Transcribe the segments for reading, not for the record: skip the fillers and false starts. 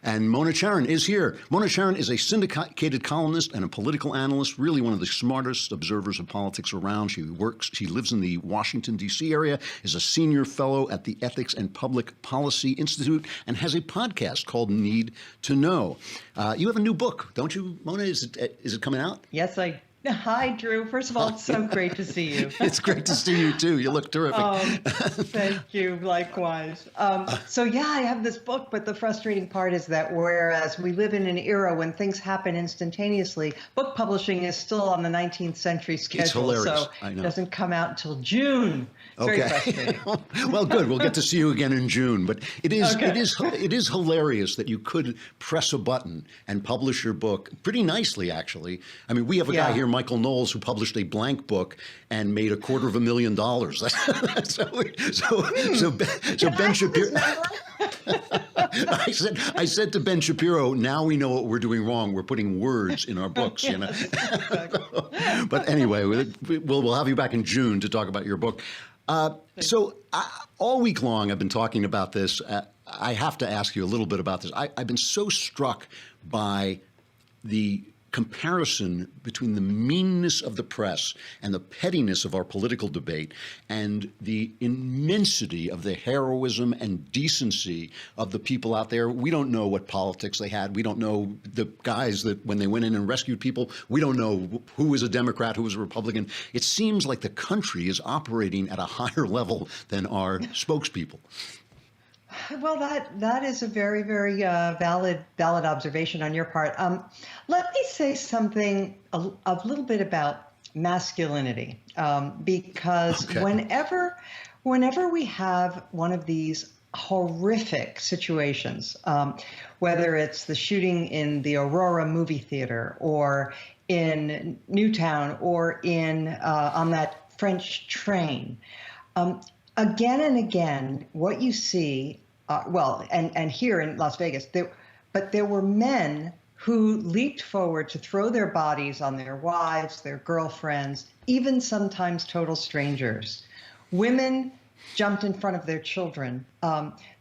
And Mona Charen is here. Mona Charen is a syndicated columnist and a political analyst, really one of the smartest observers of politics around. She lives in the Washington, D.C. area, is a senior fellow at the Ethics and Public Policy Institute, and has a podcast called Need to Know. You have a new book, don't you, Mona? Is it coming out? Yes, Hi, Drew. First of all, it's so great to see you. It's great to see you, too. You look terrific. Thank you. Likewise. So, yeah, I have this book, but the frustrating part is that whereas we live in an era when things happen instantaneously, book publishing is still on the 19th century schedule. It's hilarious. So I know. It doesn't come out until June. It's very frustrating. Well, good. We'll get to see you again in June. But it is hilarious that you could press a button and publish your book pretty nicely, actually. I mean, we have a guy here, Michael Knowles, who published a blank book and made $250,000. So Ben Shapiro. I said to Ben Shapiro, now we know what we're doing wrong. We're putting words in our books, you know. But anyway, we'll have you back in June to talk about your book. All week long, I've been talking about this. I have to ask you a little bit about this. I've been so struck by the comparison between the meanness of the press and the pettiness of our political debate and the immensity of the heroism and decency of the people out there. We don't know what politics they had. We don't know the guys that when they went in and rescued people, we don't know who was a Democrat, who was a Republican. It seems like the country is operating at a higher level than our spokespeople. Well, that is a very, very valid observation on your part. Let me say something a little bit about masculinity, because whenever we have one of these horrific situations, whether it's the shooting in the Aurora movie theater or in Newtown or on that French train, again and again, what you see, and here in Las Vegas, there were men who leaped forward to throw their bodies on their wives, their girlfriends, even sometimes total strangers. Women jumped in front of their children.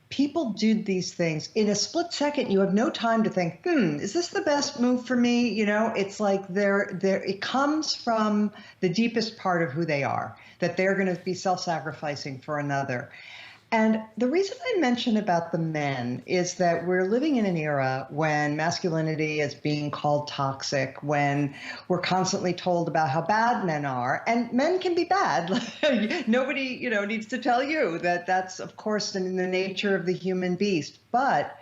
People did these things in a split second. You have no time to think, is this the best move for me? You know, it's like it comes from the deepest part of who they are, that they're going to be self-sacrificing for another. And the reason I mention about the men is that we're living in an era when masculinity is being called toxic, when we're constantly told about how bad men are, and men can be bad. Nobody, needs to tell you that that's, of course, in the nature of the human beast. But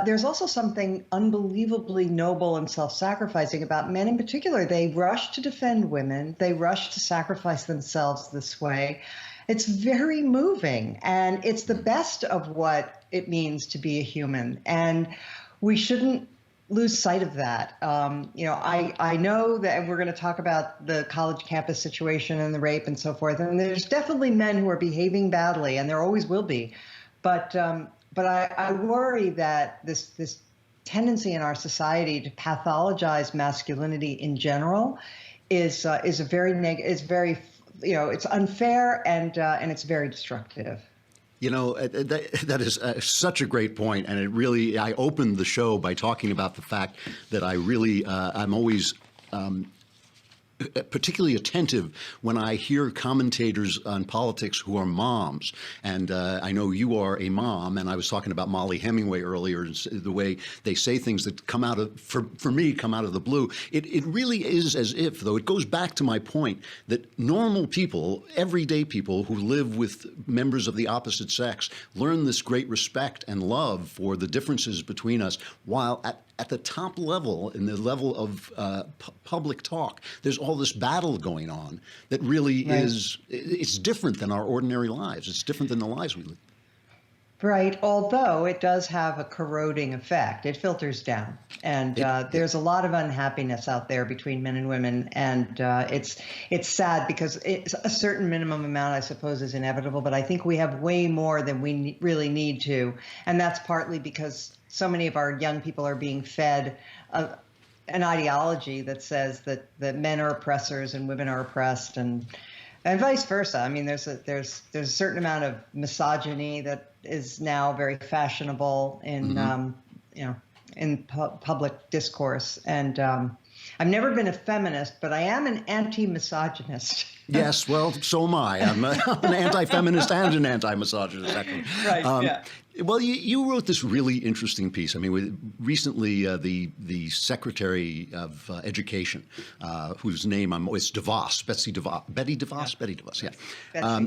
there's also something unbelievably noble and self-sacrificing about men in particular. They rush to defend women. They rush to sacrifice themselves this way. It's very moving, and it's the best of what it means to be a human. And we shouldn't lose sight of that. I know that we're going to talk about the college campus situation and the rape and so forth. And there's definitely men who are behaving badly, and there always will be. But I worry that this tendency in our society to pathologize masculinity in general is it's unfair and it's very destructive. That is such a great point. And I opened the show by talking about the fact that I'm always particularly attentive when I hear commentators on politics who are moms. And I know you are a mom, and I was talking about Molly Hemingway earlier, and the way they say things that come out of, for me, come out of the blue. It really is as if, though, it goes back to my point that normal people, everyday people who live with members of the opposite sex, learn this great respect and love for the differences between us, while at the top level, in the level of public talk, there's all this battle going on that really it's different than our ordinary lives. It's different than the lives we live. Right, although it does have a corroding effect. It filters down. And there's a lot of unhappiness out there between men and women. And it's sad because it's a certain minimum amount, I suppose, is inevitable. But I think we have way more than we really need to. And that's partly because so many of our young people are being fed an ideology that says that men are oppressors and women are oppressed, and vice versa. I mean, there's a certain amount of misogyny that is now very fashionable in in public discourse. And I've never been a feminist, but I am an anti-misogynist. Yes, well, so am I. I'm an anti-feminist and an anti-misogynist, actually. Right, yeah. Well, you wrote this really interesting piece. I mean, recently the Secretary of Education, whose name it's DeVos, Betty DeVos, yeah.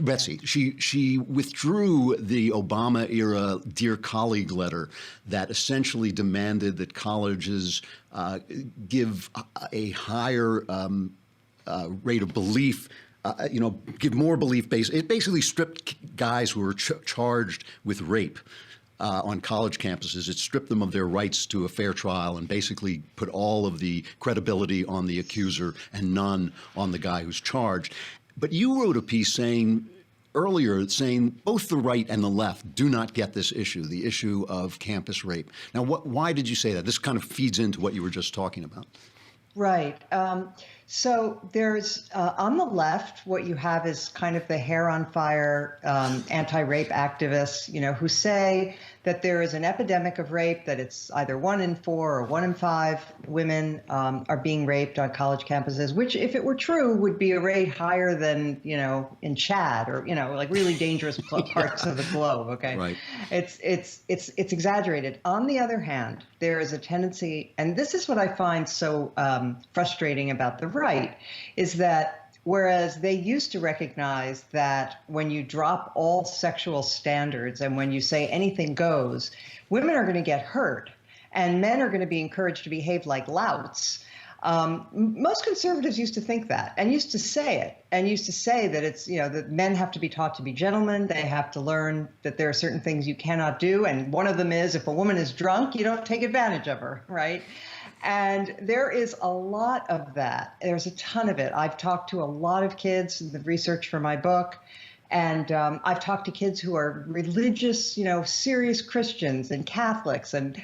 Betsy. She withdrew the Obama-era Dear Colleague letter that essentially demanded that colleges give a higher rate of belief, give more belief based. It basically stripped guys who were charged with rape on college campuses. It stripped them of their rights to a fair trial and basically put all of the credibility on the accuser and none on the guy who's charged. But you wrote a piece earlier saying both the right and the left do not get this issue, the issue of campus rape. Now, why did you say that? This kind of feeds into what you were just talking about. Right. So there's on the left, what you have is kind of the hair on fire anti-rape activists, who say that there is an epidemic of rape, that it's either 1 in 4 or 1 in 5 women are being raped on college campuses, which, if it were true, would be a rate higher than, in Chad or, like really dangerous parts of the globe. OK, right. It's exaggerated. On the other hand, there is a tendency, and this is what I find so frustrating about the right, is that whereas they used to recognize that when you drop all sexual standards and when you say anything goes, women are going to get hurt and men are going to be encouraged to behave like louts. Most conservatives used to think that and used to say it and used to say that it's, that men have to be taught to be gentlemen. They have to learn that there are certain things you cannot do. And one of them is if a woman is drunk, you don't take advantage of her. Right. And there is a lot of that. There's a ton of it. I've talked to a lot of kids in the research for my book. And I've talked to kids who are religious, serious Christians and Catholics, and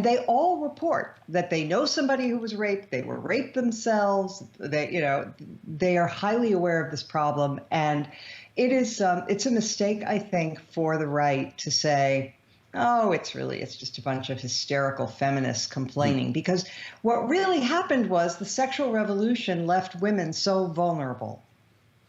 they all report that they know somebody who was raped. They were raped themselves. They are highly aware of this problem. And it's a mistake, I think, for the right to say, oh, it's just a bunch of hysterical feminists complaining, because what really happened was the sexual revolution left women so vulnerable.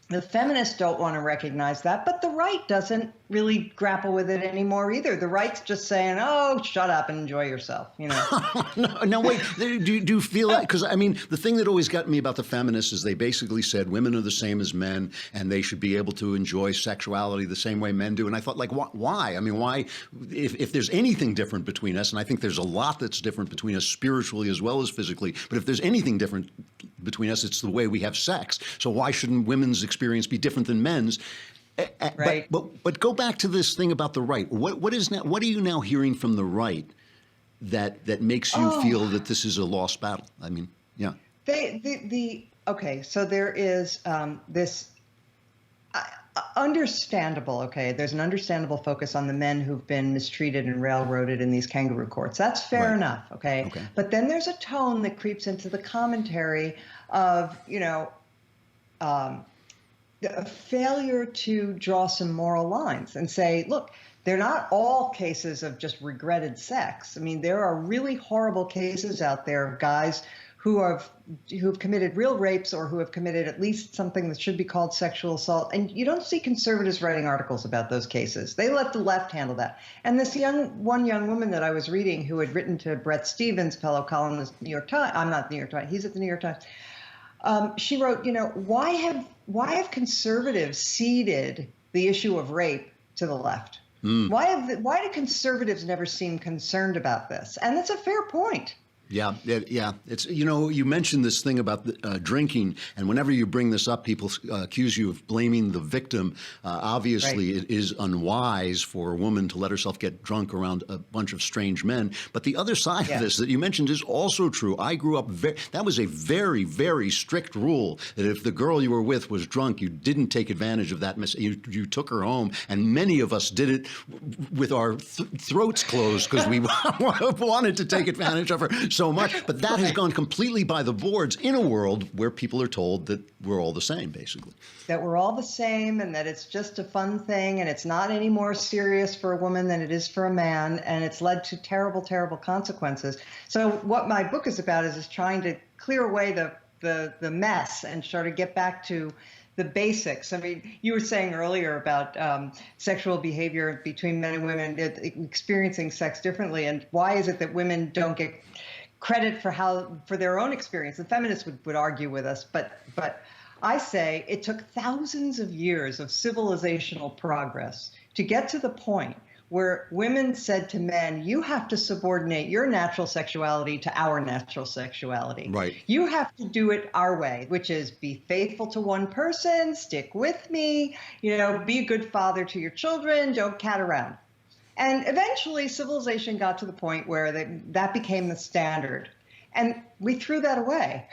The feminists don't want to recognize that, but the right doesn't really grapple with it anymore either. The right's just saying, oh, shut up and enjoy yourself, No, wait. Do you feel that? Because, I mean, the thing that always got me about the feminists is they basically said women are the same as men and they should be able to enjoy sexuality the same way men do. And I thought, like, why? I mean, why? If there's anything different between us, and I think there's a lot that's different between us spiritually as well as physically, but if there's anything different between us, it's the way we have sex. So why shouldn't women's experience be different than men's? Right. But go back to this thing about the right. What are you now hearing from the right that makes you feel that this is a lost battle? I mean, yeah. Okay, so there is this understandable. Okay, there's an understandable focus on the men who've been mistreated and railroaded in these kangaroo courts. That's fair enough. Okay, but then there's a tone that creeps into the commentary of a failure to draw some moral lines and say, look, they're not all cases of just regretted sex. I mean, there are really horrible cases out there of guys who've committed real rapes or who have committed at least something that should be called sexual assault. And you don't see conservatives writing articles about those cases. They let the left handle that. And this one young woman that I was reading who had written to Bret Stephens, fellow columnist, New York Times. I'm not the New York Times. He's at the New York Times. She wrote, why have conservatives ceded the issue of rape to the left? Why do conservatives never seem concerned about this? And that's a fair point. Yeah. It's you mentioned this thing about drinking, and whenever you bring this up, people accuse you of blaming the victim. Obviously, It is unwise for a woman to let herself get drunk around a bunch of strange men. But the other side of this that you mentioned is also true. I grew up that was a very, very strict rule that if the girl you were with was drunk, you didn't take advantage of that. You took her home, and many of us did it with our throats closed because we wanted to take advantage of her. so much. But that has gone completely by the boards in a world where people are told that we're all the same, basically. That we're all the same and that it's just a fun thing and it's not any more serious for a woman than it is for a man. And it's led to terrible, terrible consequences. So what my book is about is trying to clear away the mess and sort of get back to the basics. I mean, you were saying earlier about sexual behavior between men and women experiencing sex differently, and why is it that women don't get credit for their own experience? The feminists would argue with us, but I say it took thousands of years of civilizational progress to get to the point where women said to men, you have to subordinate your natural sexuality to our natural sexuality. Right. You have to do it our way, which is be faithful to one person, stick with me, be a good father to your children, don't cat around. And eventually civilization got to the point where that became the standard. And we threw that away.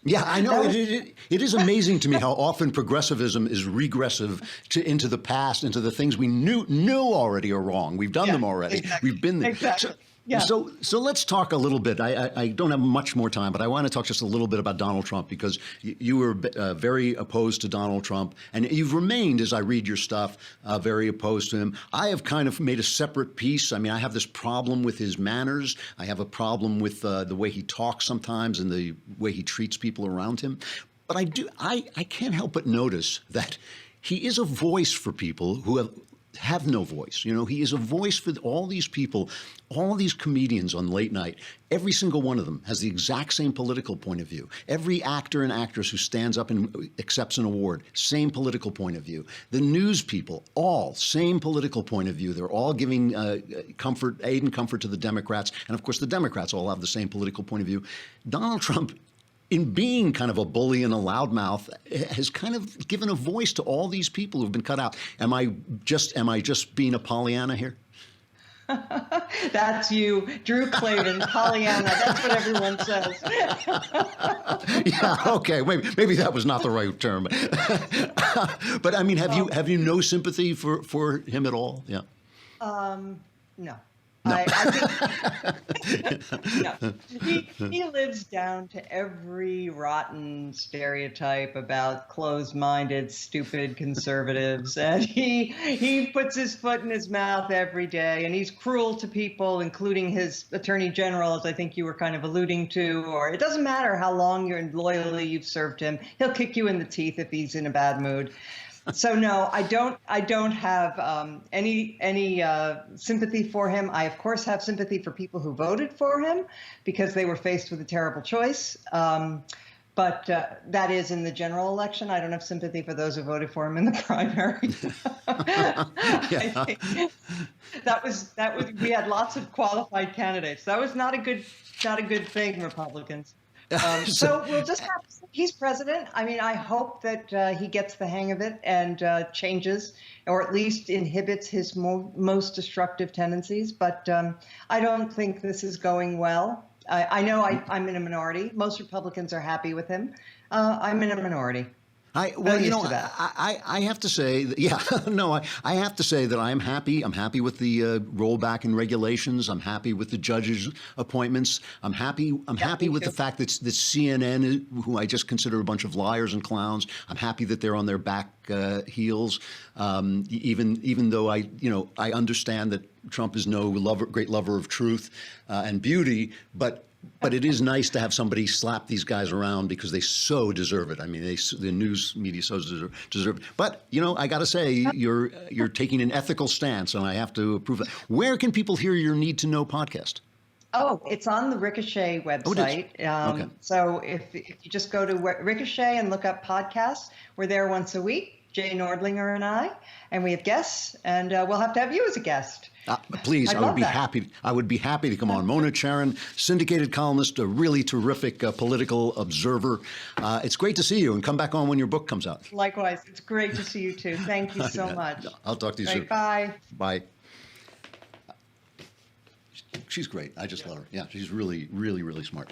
Yeah, I know. It is amazing to me how often progressivism is regressive into the past, into the things we knew already are wrong. We've done them already. Exactly. We've been there. Exactly. Yeah. So let's talk a little bit. I don't have much more time, but I want to talk just a little bit about Donald Trump, because you were very opposed to Donald Trump, and you've remained, as I read your stuff, very opposed to him. I have kind of made a separate piece. I mean, I have this problem with his manners. I have a problem with the way he talks sometimes and the way he treats people around him. But I can't help but notice that he is a voice for people who have no voice. He is a voice for all these people, all these comedians on late night. Every single one of them has the exact same political point of view. Every actor and actress who stands up and accepts an award, same political point of view. The news people, all same political point of view. They're all giving aid and comfort to the Democrats. And of course, the Democrats all have the same political point of view. Donald Trump, in being kind of a bully and a loudmouth, has kind of given a voice to all these people who've been cut out. Am I just being a Pollyanna here? That's you, Drew Klavan, Pollyanna. That's what everyone says. Yeah, okay. Maybe that was not the right term. But I mean, have you no sympathy for him at all? Yeah. No. I think no. He lives down to every rotten stereotype about closed-minded, stupid conservatives, and he puts his foot in his mouth every day, and he's cruel to people, including his attorney general, as I think you were kind of alluding to. Or it doesn't matter how long you're loyally you've served him; he'll kick you in the teeth if he's in a bad mood. So no, I don't have any sympathy for him. I of course have sympathy for people who voted for him because they were faced with a terrible choice. But that is in the general election. I don't have sympathy for those who voted for him in the primary. Yeah. I think that was we had lots of qualified candidates. That was not a good thing, Republicans. So we'll just have to see. He's president. I mean, I hope that he gets the hang of it and changes, or at least inhibits his most destructive tendencies. But I don't think this is going well. I know I'm in a minority. Most Republicans are happy with him. I'm in a minority. I have to say, I have to say that I'm happy. I'm happy with the rollback in regulations. I'm happy with the judges' appointments. I'm happy with the fact that CNN, who I just consider a bunch of liars and clowns, I'm happy that they're on their back heels. Even though I understand that Trump is no great lover of truth and beauty, but it is nice to have somebody slap these guys around because they so deserve it. I mean, the news media so deserve it. But, I got to say, you're taking an ethical stance, and I have to approve that. Where can people hear your Need to Know podcast? Oh, it's on the Ricochet website. Okay. So if you just go to Ricochet and look up podcasts, we're there once a week, Jay Nordlinger and I, and we have guests, and we'll have to have you as a guest. Please, I would be happy. I would be happy to come on. Mona Charen, syndicated columnist, a really terrific political observer. It's great to see you, and come back on when your book comes out. Likewise, it's great to see you too. Thank you so much. I'll talk to you soon. Bye. Bye. She's great. I just love her. Yeah, she's really, really, really smart.